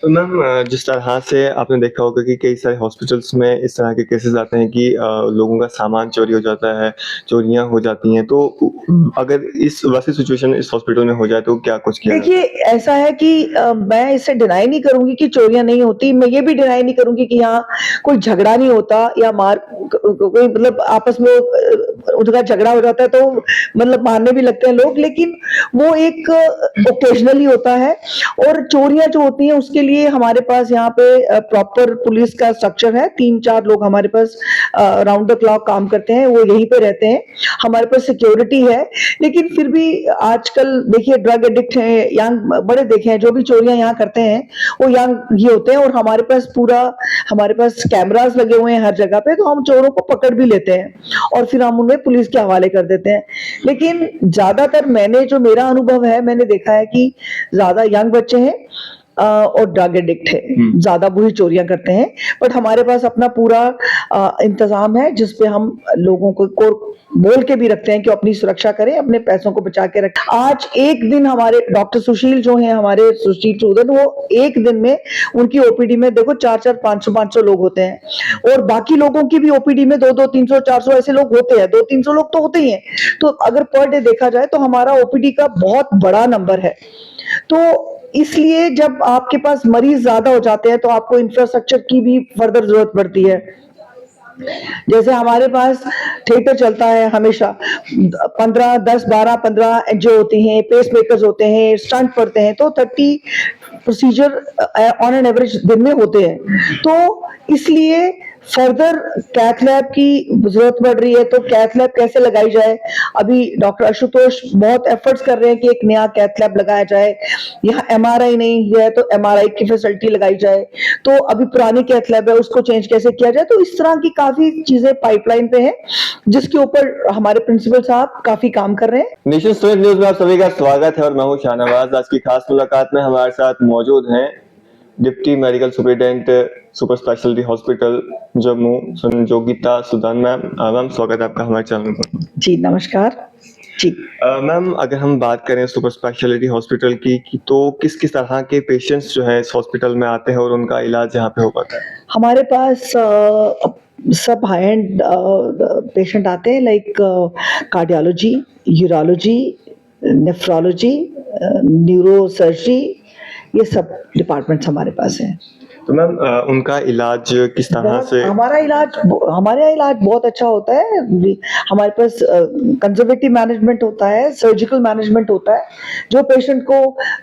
तो मैम जिस तरह से आपने देखा होगा कि कई सारे हॉस्पिटल्स में इस तरह के केसेज़ आते हैं कि लोगों का सामान चोरी हो जाता है, चोरियाँ हो जाती हैं, तो अगर इस वैसी सिचुएशन इस हॉस्पिटल में हो जाए तो क्या कुछ किया देखिए, जाता है? ऐसा है कि मैं इसे डिनाई नहीं करूँगी कि चोरियाँ नहीं होती, मैं ये भी डिनाई नहीं करूँगी कि यहाँ कोई झगड़ा नहीं होता या मार कोई मतलब आपस में उनका झगड़ा हो जाता है तो मतलब मारने भी लगते हैं लोग, लेकिन वो एक ओकेजनली होता है। और चोरियाँ जो होती हैं उसके लिए हमारे पास यहाँ पे प्रॉपर पुलिस का स्ट्रक्चर है, 3-4 लोग हमारे पास राउंड द क्लॉक काम करते हैं, वो यहीं पे रहते हैं। हमारे पास सिक्योरिटी है, लेकिन फिर भी आजकल देखिए ड्रग एडिक्ट हैं, यंग बड़े देखे हैं, जो भी चोरियाँ यहाँ करते हैं, वो यंग ही होते हैं और हमारे पास कैमरास लगे हुए हैं हर जगह पे, तो हम चोरों को पकड़ भी लेते हैं और फिर हम उन्हें पुलिस के हवाले कर देते हैं। लेकिन ज़्यादातर जो मेरा अनुभव है, मैंने देखा है कि ज़्यादा यंग बच्चे हैं और ड्रग एडिक्ट है, ज़्यादा बुरी चोरियाँ करते हैं। बट हमारे पास अपना पूरा इंतज़ाम है जिसपे हम लोगों को बोल के भी रखते हैं कि अपनी सुरक्षा करें, अपने पैसों को बचा के रखें। आज एक दिन हमारे डॉक्टर सुशील जो हैं, हमारे सुशील चौधरी, वो एक दिन में उनकी ओपीडी में देखो 4-4, 500-500 लोग होते हैं और बाकी लोगों की भी ओपीडी में 2-2, 300, 400 ऐसे लोग होते हैं, 200-300 लोग तो होते ही हैं। तो अगर पर डे देखा जाए तो हमारा ओपीडी का बहुत बड़ा नंबर है। तो इसलिए जब आपके पास मरीज ज्यादा हो जाते हैं तो आपको इंफ्रास्ट्रक्चर की भी फर्दर जरूरत पड़ती है। जैसे हमारे पास थिएटर चलता है हमेशा, 15, 10, 12, 15 जो होती हैं, पेस मेकर्स होते हैं, स्टंट पड़ते हैं, तो 30 प्रोसीजर ऑन एन एवरेज दिन में होते हैं। तो इसलिए फर्दर कैथ लैब की जरूरत पड़ रही है, तो कैथ लैब कैसे लगाई जाए? अभी डॉक्टर आशुतोष बहुत एफर्ट्स कर रहे हैं कि एक नया कैथ लैब लगाया जाए। यहाँ एमआरआई नहीं है तो एमआरआई की फैसिलिटी लगाई जाए। तो अभी पुरानी कैथ लैब है, उसको चेंज कैसे किया जाए? तो इस तरह की काफी चीजें पाइपलाइन पे हैं, जिसके ऊपर हमारे प्रिंसिपल साहब काफी काम कर रहे हैं। नेशन स्टूडेंट न्यूज़ में आप सभी का स्वागत है और मैं हूँ शाहनवाज। आज की खास मुलाकात में हमारे साथ मौजूद हैं deputy medical superintendent super speciality hospital Jammu Sanjogita Sudan ma'am. Ma'am स्वागत है आपका हमारे चैनल पर। जी नमस्कार जी। मैम अगर हम बात करें सुपर स्पेशलिटी हॉस्पिटल की तो किस किस तरह के पेशेंट्स जो है इस हॉस्पिटल में आते हैं और उनका इलाज यहाँ पे हो पाता है? हमारे पास सब हाई एंड पेशेंट आते हैं, like cardiology, urology, nephrology, neuro surgery, ये सब डिपार्टमेंट्स हमारे पास हैं। तो मैम उनका इलाज किस तरह से? हमारे यहाँ इलाज बहुत अच्छा होता है। हमारे पास कंजर्वेटिव मैनेजमेंट होता है, सर्जिकल मैनेजमेंट होता है। जो पेशेंट को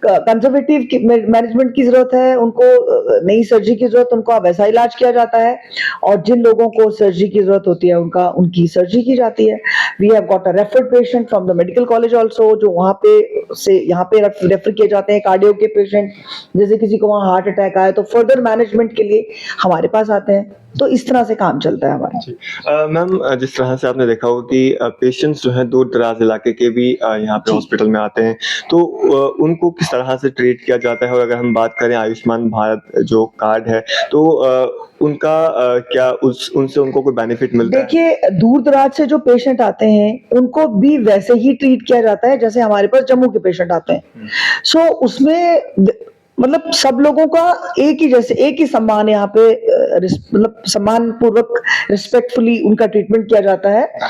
कंजर्वेटिव मैनेजमेंट की जरूरत है, उनको नई सर्जरी की जरूरत, उनका वैसा इलाज किया जाता है, और जिन लोगों को सर्जरी की जरूरत होती है उनकी सर्जरी की जाती है। We have got a referred patient from the medical college also, जो वहाँ पे से यहाँ पे रेफर किए जाते हैं। कार्डियो के पेशेंट, जैसे किसी को वहाँ हार्ट अटैक आया तो फर्दर मैनेजमेंट के लिए हमारे पास आते हैं। तो इस तरह से काम चलता है हमारा। मैम जिस तरह से आपने देखा होगा कि पेशेंट्स जो हैं दूर दराज इलाके के भी यहाँ पे हॉस्पिटल में आते हैं, तो उनको किस तरह से ट्रीट किया जाता है? और अगर हम बात करें आयुष्मान भारत जो कार्ड है, तो उनका क्या उनसे उनको कोई बेनिफिट मिलता है? देखिए, दूर दराज से जो पेशेंट आते हैं उनको भी वैसे ही ट्रीट किया जाता है जैसे हमारे पास जम्मू के पेशेंट आते हैं। सो उसमें मतलब सब लोगों का एक ही सम्मान यहाँ पे मतलब सम्मान पूर्वक रिस्पेक्टफुली उनका ट्रीटमेंट किया जाता है।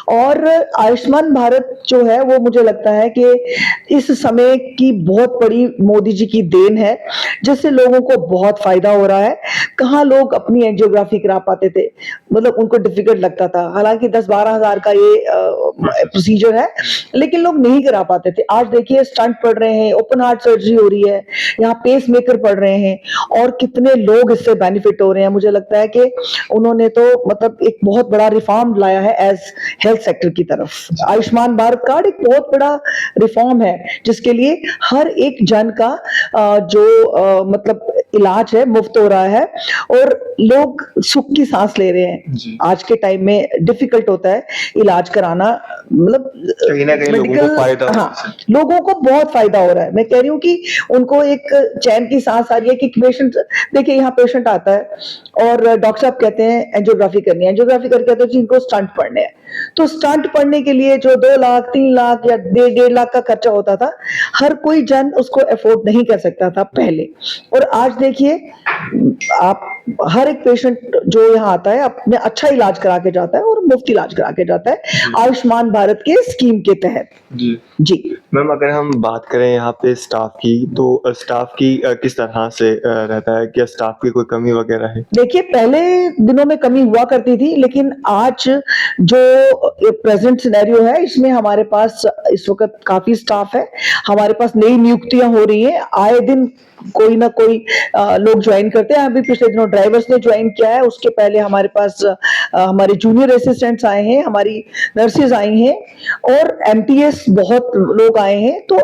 और आयुष्मान भारत जो है वो मुझे लगता है कि इस समय की बहुत बड़ी मोदी जी की देन है, जिससे लोगों को बहुत फायदा हो रहा है। कहाँ लोग अपनी एंजियोग्राफी करा पाते थे, मतलब उनको डिफिकल्ट लगता था, हालांकि 10-12 हजार का ये प्रोसीजर है, लेकिन लोग नहीं करा पाते थे। आज देखिए स्टंट पड़ रहे हैं, ओपन हार्ट सर्जरी हो रही है, यहाँ पेस मेकर पड़ रहे हैं, और कितने लोग इससे बेनिफिट हो रहे हैं। मुझे लगता है कि उन्होंने तो मतलब एक बहुत बड़ा रिफॉर्म लाया है एज हेल्थ सेक्टर की तरफ। आयुष्मान भारत कार्ड एक बहुत बड़ा रिफॉर्म है, जिसके लिए हर एक जन का जो मतलब इलाज है मुफ्त हो रहा है, और लोग सुख की सांस ले रहे हैं। आज के टाइम में डिफिकल्ट होता है इलाज कराना, मतलब कहीं ना कहीं लोगों को फायदा हो रहा है। हाँ, लोगों को बहुत फायदा हो रहा है। मैं कह रही हूँ कि उनको एक चैन की सांस आ रही है कि पेशेंट, देखिए यहाँ पेशेंट आता है और डॉक्टर साहब कहते हैं एंजियोग्राफी करनी है, एंजियोग्राफी करके कहते हैं जिनको स्टंट पड़ने हैं, तो स्टंट पड़ने के लिए जो 2 लाख 3 लाख या 1.5 लाख का खर्चा होता था, हर कोई जन उसको अफोर्ड नहीं कर सकता था पहले। और आज देखिए, आप हर एक पेशेंट जो यहाँ आता है अपने अच्छा इलाज करा के जाता है और मुफ्त इलाज करा के जाता है आयुष्मान भारत के स्कीम के तहत। जी। जी। मैम अगर हम बात करें यहाँ पे स्टाफ की तो स्टाफ की किस तरह से रहता है? क्या स्टाफ की कोई कमी वगैरह है? देखिए, पहले दिनों में कमी हुआ करती थी, लेकिन आज जो प्रेज़ेंट सिनेरियो है, इसमें हमारे पास इस वक़्त काफ़ी स्टाफ है। हमारे पास नई नियुक्तियाँ हो रही हैं, आए दिन कोई ना कोई लोग जॉइन करते हैं। अभी पिछले दिनों ड्राइवर्स ने जॉइन किया है, उसके पहले हमारे पास हमारे जूनियर असिस्टेंट्स आए हैं, हमारी नर्सेज़ आई हैं और एमटीएस बहुत लोग आए हैं। तो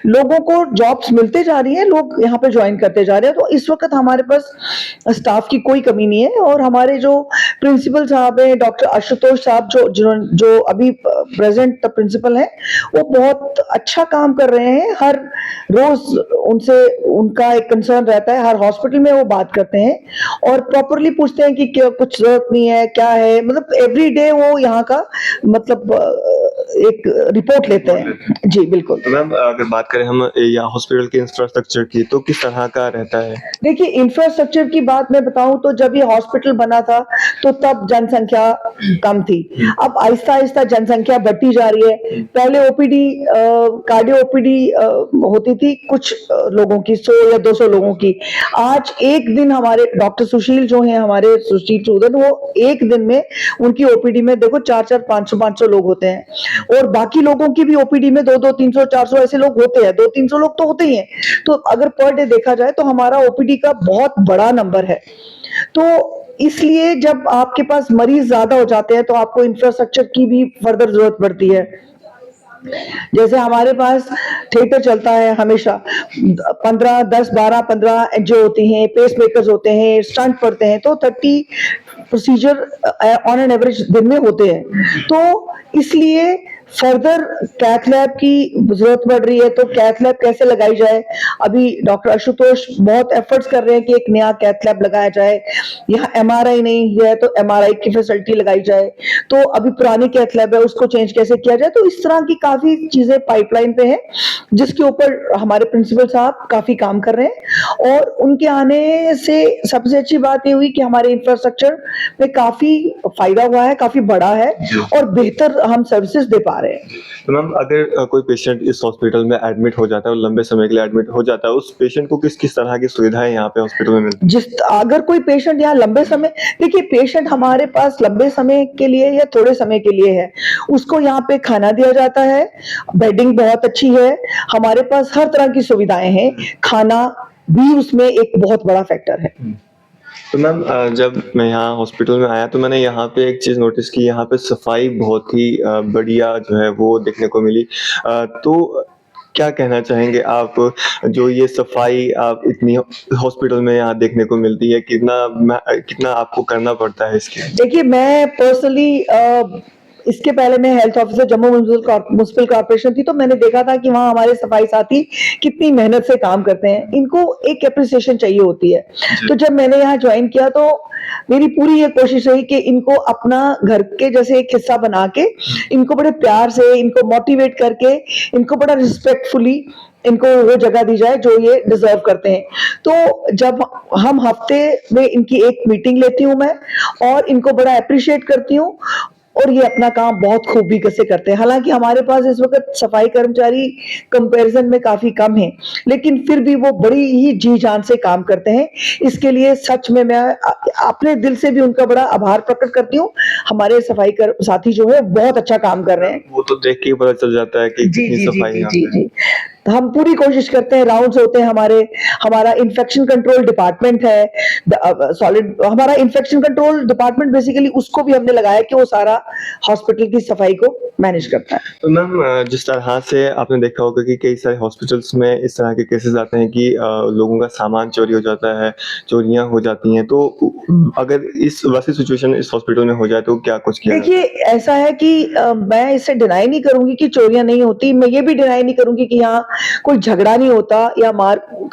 लोगों को जॉब्स मिलते जा रही हैं, लोग यहाँ पे जॉइन करते जा रहे हैं। तो इस वक़्त हमारे पास स्टाफ की कोई कमी नहीं है और हमारे जो प्रिंसिपल साहब हैं, डॉक्टर आशुतोष साहब जो अभी प्रेज़ेंट प्रिंसिपल हैं, वो बहुत अच्छा काम कर रहे हैं। हर रोज़ उनका एक कंसर्न रहता है, हर हॉस्पिटल में वो बात करते हैं और प्रॉपरली पूछते हैं कि क्या कुछ ज़रूरत नहीं है, क्या है? मतलब एवरी डे वो यहाँ का मतलब एक रिपोर्ट लेते हैं। जी, बिल्कुल। तो मैम अगर बात करें हम यहाँ हॉस्पिटल के इंफ्रास्ट्रक्चर की तो किस तरह का रहता है? देखिए, इंफ्रास्ट्रक्चर की बात मैं बताऊँ तो जब ये हॉस्पिटल बना था, तो तब जनसंख्या कम थी। अब आहिस्ता-आहिस्ता जनसंख्या बढ़ती जा रही है। पहले ओपीडी कार्डियो ओपीडी होती थी कुछ लोगों की, 100 या 200 लोगों की। आज एक दिन हमारे डॉक्टर सुशील जो हैं, हमारे सुशील सूदन, वो एक दिन में उनकी ओपीडी में देखो 4-4, 500-500 लोग होते हैं और बाकी लोगों की भी ओपीडी में 2-2, 300, 400 ऐसे लोग होते हैं। 200-300 लोग तो होते ही हैं। तो अगर पर डे देखा जाए तो हमारा ओपीडी का बहुत बड़ा नंबर है। तो इसलिए जब आपके पास मरीज ज्यादा हो जाते हैं तो आपको इंफ्रास्ट्रक्चर की भी फर्दर जरूरत पड़ती है। जैसे हमारे पास थिएटर चलता है हमेशा, 15, 10, 12, 15 एनजीओ होती हैं, पेस मेकर्स होते हैं, स्टंट पड़ते हैं, तो 30 प्रोसीजर ऑन एन एवरेज दिन में होते हैं। तो इसलिए फर्दर कैथ लैब की जरूरत पड़ रही है। तो कैथ लैब कैसे लगाई जाए? अभी डॉक्टर आशुतोष बहुत एफर्ट्स कर रहे हैं कि एक नया कैथ लैब लगाया जाए। यहाँ एमआरआई नहीं है तो एमआरआई की फैसिलिटी लगाई जाए। तो अभी पुरानी कैथ लैब है, उसको चेंज कैसे किया जाए? तो इस तरह की काफी चीजें पाइपलाइन पे हैं, जिसके ऊपर हमारे प्रिंसिपल साहब काफी काम कर रहे हैं और उनके आने से सबसे अच्छी बात ये हुई कि हमारे इंफ्रास्ट्रक्चर में काफी फायदा हुआ है, काफी बड़ा है और बेहतर हम सर्विसेज दे पा रहे हैं। तो मैम अगर कोई पेशेंट इस हॉस्पिटल में एडमिट हो जाता है और लंबे समय के लिए एडमिट हो जाता है, उस पेशेंट को किस-किस तरह की सुविधाएँ यहाँ पे हॉस्पिटल में मिलती हैं? अगर कोई पेशेंट यहाँ लंबे समय, देखिए पेशेंट हमारे पास लंबे समय के लिए या थोड़े समय के लिए है, उसको यहाँ पे खाना दिया जाता है, बेडिंग बहुत अच्छी है, हमारे पास हर तरह की सुविधाएं हैं, खाना भी उसमें एक बहुत बड़ा फैक्टर है। तो मैम जब मैं यहाँ हॉस्पिटल में आया तो मैंने यहाँ पे एक चीज़ नोटिस की, यहाँ पे सफाई बहुत ही बढ़िया जो है वो देखने को मिली। तो क्या कहना चाहेंगे आप, जो ये सफाई आप इतनी हॉस्पिटल में यहाँ देखने को मिलती है, कितना आपको करना पड़ता है इसके लिए? देखिए, मैं पर्सनली इसके पहले मैं health officer Jammu municipal corporation थी, तो मैंने देखा था कि वहाँ हमारे सफाई साथी कितनी मेहनत से काम करते हैं। इनको एक एप्रिसिएशन चाहिए होती है। तो जब मैंने यहाँ ज्वाइन किया तो मेरी पूरी ये कोशिश रही कि इनको अपना घर के जैसे एक हिस्सा बना के, इनको बड़े प्यार से, इनको मोटिवेट करके, इनको बड़ा रिस्पेक्टफुली इनको वो जगह दी जाए जो ये डिजर्व करते हैं। तो जब हम हफ्ते में इनकी एक मीटिंग लेती हूँ मैं और इनको बड़ा अप्रिशिएट करती हूँ और ये अपना काम बहुत खूबी से करते हैं। हालांकि हमारे पास इस वक्त सफाई कर्मचारी कंपैरिजन में काफी कम हैं, लेकिन फिर भी वो बड़ी ही जी जान से काम करते हैं। इसके लिए सच में मैं अपने दिल से भी उनका बड़ा आभार प्रकट करती हूँ। हमारे सफाई साथी जो है बहुत अच्छा काम कर रहे हैं। वो तो देख के ही पता चल जाता है कि जी कितनी जी सफाई जी यहाँ जी पे है। जी हम पूरी कोशिश करते हैं, राउंड्स होते हैं हमारा इन्फेक्शन कंट्रोल डिपार्टमेंट है, सॉलिड हमारा इन्फेक्शन कंट्रोल डिपार्टमेंट बेसिकली उसको भी हमने लगाया कि वो सारा हॉस्पिटल की सफाई को मैनेज करता है। तो मैम जिस तरह से आपने देखा होगा कि कई सारे हॉस्पिटल्स में इस तरह के केसेस आते हैं कि लोगों का सामान चोरी हो जाता है, चोरियां हो जाती हैं, तो अगर इस वैसी सिचुएशन इस हॉस्पिटल में हो जाए तो क्या कुछ किया देखिए, ऐसा है कि मैं इसे डिनाई नहीं करूंगी कि चोरियां नहीं होती, मैं ये भी डिनाई नहीं करूंगी कि यहाँ कोई झगड़ा नहीं होता या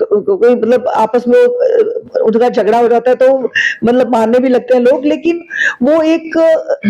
कोई मतलब आपस में उनका झगड़ा हो जाता है तो मतलब मारने भी लगते हैं लोग, लेकिन वो एक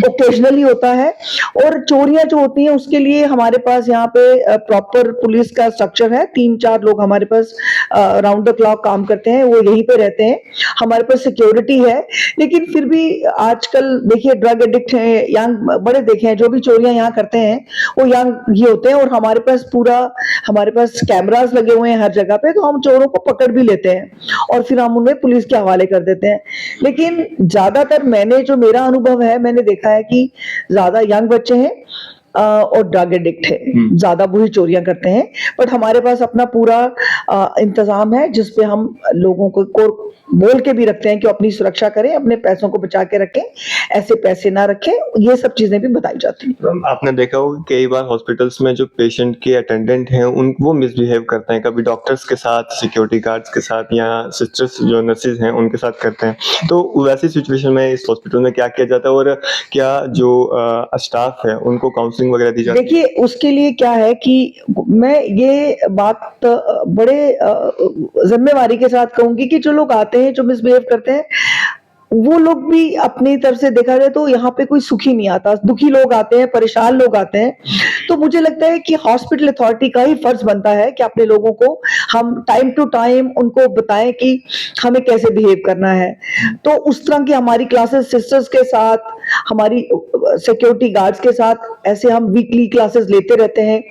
ओकेजनली होता है। और चोरियां जो होती हैं उसके लिए हमारे पास यहाँ पे प्रॉपर पुलिस का स्ट्रक्चर है, 3-4 लोग हमारे पास राउंड द क्लॉक काम करते हैं, वो यहीं पे रहते हैं। हमारे पास सिक्योरिटी है, लेकिन फिर भी आजकल देखिए ड्रग एडिक्ट हैं, यंग बड़े देखे हैं, जो भी चोरियाँ यहाँ करते हैं, वो यंग ही होते हैं और हमारे पास कैमरास लगे हुए हैं हर जगह पे, तो हम चोरों को पकड़ भी लेते हैं और फिर हम उन्हें पुलिस के हवाले कर देते हैं। लेकिन ज़्यादातर जो मेरा अनुभव है, मैंने देखा है कि ज़्यादा यंग बच्चे हैं और ड्रग एडिक्ट है, ज़्यादा बुरी चोरियाँ करते हैं। बट हमारे पास अपना पूरा इंतज़ाम है, जिस पे हम लोगों को बोल के भी रखते हैं कि अपनी सुरक्षा करें, अपने पैसों को बचा के रखें, ऐसे पैसे ना रखें, ये सब चीज़ें भी बताई जाती हैं। मैम आपने देखा होगा कई बार हॉस्पिटल्स में जो पेशेंट के अटेंडेंट हैं वो मिसबिहेव करते हैं, कभी डॉक्टर्स के साथ, सिक्योरिटी गार्ड्स के साथ या सिस्टर्स जो नर्सेज हैं उनके साथ करते हैं। तो वैसी सिचुएशन में इस हॉस्पिटल में क्या किया जाता है और क्या जो स्टाफ है उनको काउंसलिंग वगैरह दी जाती है? देखिए, उसके लिए क्या है कि मैं ये बात बड़े ज़िम्मेवारी के साथ कहूँगी कि जो लोग आते हैं, जो मिसबिहेव करते हैं, वो लोग भी अपनी तरफ से देखा जाए तो यहाँ पे कोई सुखी नहीं आता, दुखी लोग आते हैं, परेशान लोग आते हैं। तो मुझे लगता है कि हॉस्पिटल अथॉरिटी का ही फर्ज़ बनता है कि अपने लोगों को हम टाइम टू टाइम उनको बताएँ कि हमें कैसे बिहेव करना है। तो उस तरह की हमारी क्लासेस सिस्टर्स के साथ, हमारी सिक्योरिटी गार्ड्स के साथ ऐसे हम वीकली क्लासेस लेते रहते हैं।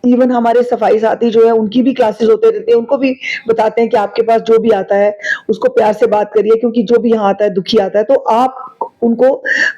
इवन हमारे सफाई साथी जो है, उनकी भी क्लासेस होते रहते हैं, उनको भी बताते हैं कि आपके पास जो भी आता है, उसको प्यार से बात करिए, क्योंकि जो भी यहाँ आता है, दुखी आता है, तो आप उनको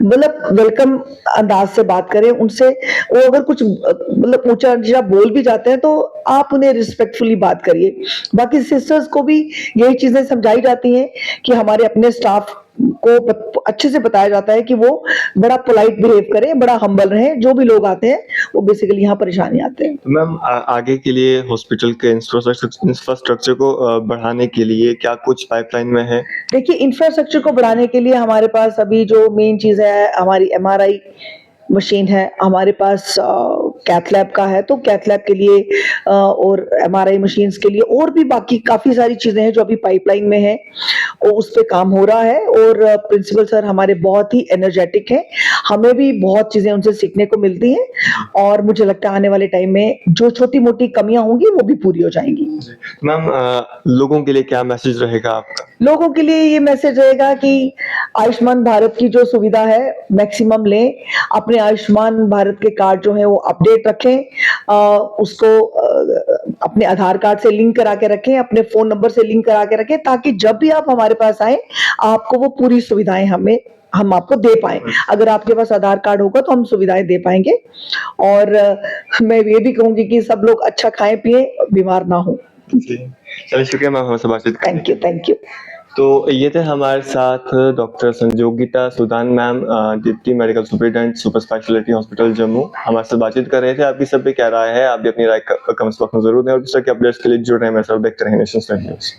मतलब वेलकम अंदाज से बात करें उनसे। वो अगर कुछ मतलब ऊंचा-नीचा बोल भी जाते हैं, तो आप उन्हें रिस्पेक्टफुली बात करिए। बाकी सिस्टर्स को भी यही चीजें समझाई जाती हैं कि हमारे अपने स्टाफ को अच्छे से बताया जाता है कि वो बड़ा पोलाइट बिहेव करें, बड़ा हम्बल रहें। जो भी लोग आते हैं, वो बेसिकली यहाँ परेशान ही आते हैं। तो मैम आगे के लिए हॉस्पिटल के इंफ्रास्ट्रक्चर को बढ़ाने के लिए क्या कुछ पाइपलाइन में है? देखिए, इंफ्रास्ट्रक्चर को बढ़ाने के लिए हमारे पास अभी जो मेन चीज़ है, हमारी एमआरआई मशीन है, हमारे पास कैथ लैब का है, तो कैथ लैब के लिए और एमआरआई मशीन्स के लिए और भी बाकी काफ़ी सारी चीज़ें हैं जो अभी पाइपलाइन में हैं, और उस पे काम हो रहा है। और प्रिंसिपल सर हमारे बहुत ही एनर्जेटिक हैं, हमें भी बहुत चीज़ें उनसे सीखने को मिलती हैं, और मुझे लगता है आने वाले टाइम में जो छोटी-मोटी कमियाँ होंगी, वो भी पूरी हो जाएँगी। मैम लोगों के लिए क्या मैसेज रहेगा आपका? लोगों के लिए ये मैसेज रहेगा कि आयुष्मान भारत की जो सुविधा है, मैक्सिमम लें। अपने आयुष्मान भारत के कार्ड जो है वो अपडेट रखें, उसको अपने आधार कार्ड से लिंक करा के रखें, अपने फ़ोन नंबर से लिंक करा के रखें, ताकि जब भी आप हमारे पास आएँ, आपको वो पूरी सुविधाएँ हम आपको दे पाएँ। अगर आपके पास आधार कार्ड होगा तो हम सुविधाएँ दे पाएँगे। और मैं ये भी कहूँगी कि सब लोग अच्छा खाएँ-पिएँ, बीमार ना हों। जी, चलिए शुक्रिया मैम हमसे बातचीत करने थैंक यू, थैंक यू। तो ये थे हमारे साथ doctor Sanjogita Sudan ma'am, deputy medical superintendent super speciality hospital Jammu हमारे साथ बातचीत कर रहे थे। आपकी सब पे क्या राय है? आप भी अपनी राय कमेंट्स बॉक्स में ज़रूर दें और इस तरह के अपडेट्स के लिए जुड़े रहें मेरे साथ, देखते रहें नेशन स्टार न्यूज़।